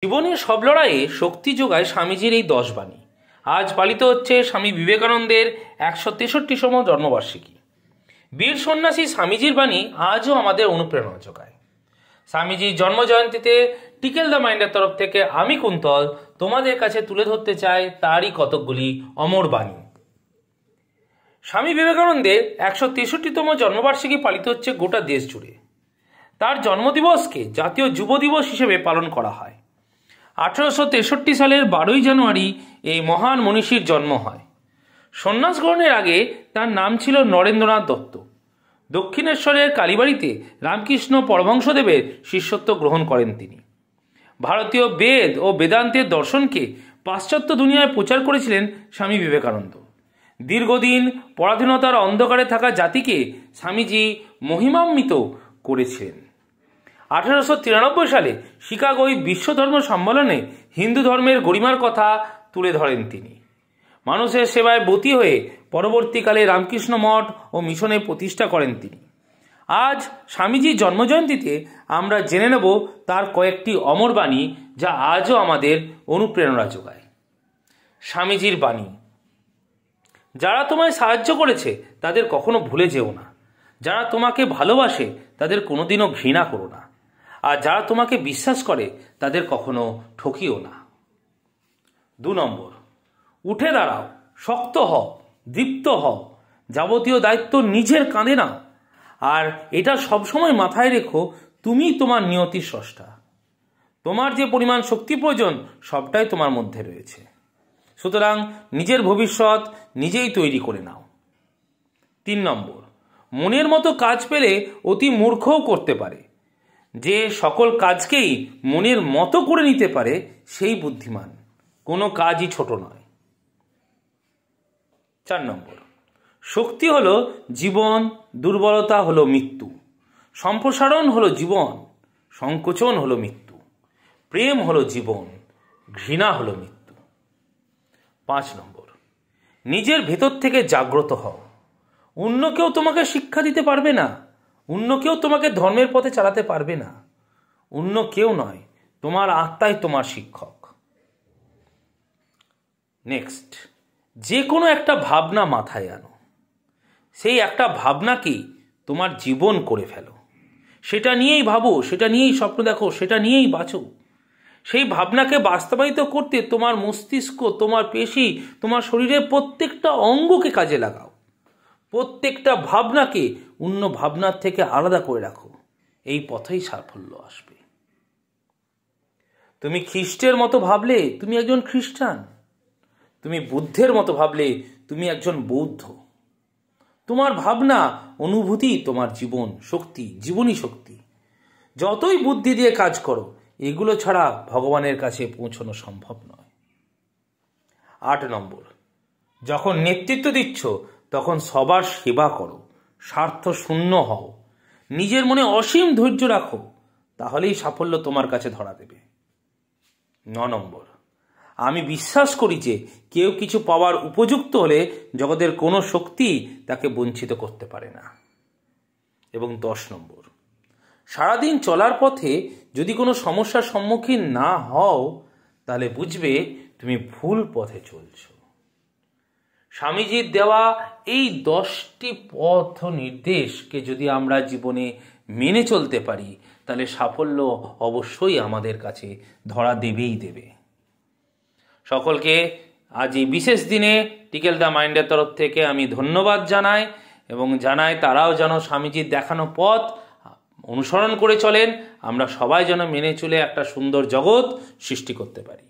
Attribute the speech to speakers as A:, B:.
A: জীবনের সব লড়াইয়ে শক্তি যোগায় স্বামীজির এই 10 বাণী। আজ পালিত হচ্ছে স্বামী বিবেকানন্দের 163তম জন্মবার্ষিকী। বীর সন্ন্যাসী স্বামীজির বাণী আজও আমাদের অনুপ্রেরণা যোগায়। স্বামীজির জন্মজয়ন্তীতে টিকেল দ্য মাইন্ডের তরফ থেকে আমি কুন্তল তোমাদের কাছে তুলে ধরতে চাই তারই কতকগুলি অমর বাণী। স্বামী বিবেকানন্দের 163তম জন্মবার্ষিকী পালিত হচ্ছে গোটা দেশ জুড়ে। তার জন্মদিবসকে জাতীয় যুব দিবস হিসেবে পালন করা হয়। 1863 সালের 12ই জানুয়ারি এই মহান মনীষীর জন্ম হয়। সন্ন্যাস গ্রহণের আগে তার নাম ছিল নরেন্দ্রনাথ দত্ত। দক্ষিণেশ্বরের কালীবাড়িতে রামকৃষ্ণ পরমহংসদেবের শিষ্যত্ব গ্রহণ করেন তিনি। ভারতীয় বেদ ও বেদান্তের দর্শনকে পাশ্চাত্য দুনিয়ায় প্রচার করেছিলেন স্বামী বিবেকানন্দ। দীর্ঘদিন পরাধীনতার অন্ধকারে থাকা জাতিকে স্বামীজি মহিমান্বিত করেছিলেন। 1893 সালে শিকাগোয় বিশ্ব ধর্ম সম্মেলনে হিন্দু ধর্মের গরিমার কথা তুলে ধরেন তিনি। মানুষের সেবায় ব্রতী হয়ে পরবর্তীকালে রামকৃষ্ণ মঠ ও মিশনে প্রতিষ্ঠা করেন তিনি। আজ স্বামীজির জন্মজয়ন্তীতে আমরা জেনে নেব তার কয়েকটি অমর বাণী, যা আজও আমাদের অনুপ্রেরণা যোগায়। স্বামীজির বাণী: যারা তোমায় সাহায্য করেছে তাদের কখনো ভুলে যেও না। যারা তোমাকে ভালোবাসে তাদের কোনোদিনও ঘৃণা করো না। আর যারা তোমাকে বিশ্বাস করে তাদের কখনো ঠকিও না। 2 নম্বর, উঠে দাঁড়াও, শক্ত হও, দীপ্ত হও, যাবতীয় দায়িত্ব নিজের কাঁধে নাও। আর এটা সবসময় মাথায় রেখো, তুমি তোমার নিয়তির স্রষ্টা। তোমার যে পরিমাণ শক্তি প্রয়োজন সবটাই তোমার মধ্যে রয়েছে। সুতরাং নিজের ভবিষ্যৎ নিজেই তৈরি করে নাও। 3 নম্বর, মনের মতো কাজ পেলে অতি মূর্খও করতে পারে। যে সকল কাজকেই মনের মতো করে নিতে পারে সেই বুদ্ধিমান। কোনো কাজই ছোট নয়। 4 নম্বর, শক্তি হলো জীবন, দুর্বলতা হলো মৃত্যু, সম্প্রসারণ হলো জীবন, সংকোচন হলো মৃত্যু, প্রেম হলো জীবন, ঘৃণা হলো মৃত্যু। 5 নম্বর, নিজের ভেতর থেকে জাগ্রত হও। অন্য কেউ তোমাকে শিক্ষা দিতে পারবে না, অন্য কেউ তোমাকে ধর্মের পথে চালাতে পারবে না। অন্য কেউ নয়, তোমার আত্মাই তোমার শিক্ষক। নেক্সট, যে কোনো একটা ভাবনা মাথায় আনো। সেই একটা ভাবনাকেই তোমার জীবন করে ফেলো। সেটা নিয়েই ভাবো, সেটা নিয়েই স্বপ্ন দেখো, সেটা নিয়েই বাঁচো। সেই ভাবনাকে বাস্তবায়িত করতে তোমার মস্তিষ্ক, তোমার পেশি, তোমার শরীরের প্রত্যেকটা অঙ্গকে কাজে লাগাও। প্রত্যেকটা ভাবনাকে অন্য ভাবনার থেকে আলাদা করে রাখো। এই পথেই সাফল্য আসবে। তুমি খ্রিস্টের মতো ভাবলে তুমি একজন খ্রিস্টান। তুমি বুদ্ধের মতো ভাবলে তুমি একজন বৌদ্ধ। তোমার ভাবনা, অনুভূতি তোমার জীবন শক্তি, জীবনী শক্তি। যতই বুদ্ধি দিয়ে কাজ করো, এগুলো ছাড়া ভগবানের কাছে পৌঁছানো সম্ভব নয়। 8 নম্বর, যখন নেতৃত্ব দিচ্ছ তখন সবার সেবা করো, স্বার্থ শূন্য হও, নিজের মনে অসীম ধৈর্য রাখো, তাহলেই সাফল্য তোমার কাছে ধরা দেবে। 9 নম্বর, আমি বিশ্বাস করি যে কেউ কিছু পাওয়ার উপযুক্ত হলে জগতের কোনো শক্তি তাকে বঞ্চিত করতে পারে না। এবং 10 নম্বর, সারাদিন চলার পথে যদি কোনো সমস্যার সম্মুখীন না হও তাহলে বুঝবে তুমি ভুল পথে চলছ। স্বামীজির দেওয়া এই 10টি পথ নির্দেশকে যদি আমরা জীবনে মেনে চলতে পারি তাহলে সাফল্য অবশ্যই আমাদের কাছে ধরা দেবেই দেবে। সকলকে আজ এই বিশেষ দিনে টিকেল দ্য মাইন্ডের তরফ থেকে আমি ধন্যবাদ জানাই এবং জানাই তারাও যেন স্বামীজির দেখানো পথ অনুসরণ করে চলেন। আমরা সবাই যেন মেনে চলে একটা সুন্দর জগৎ সৃষ্টি করতে পারি।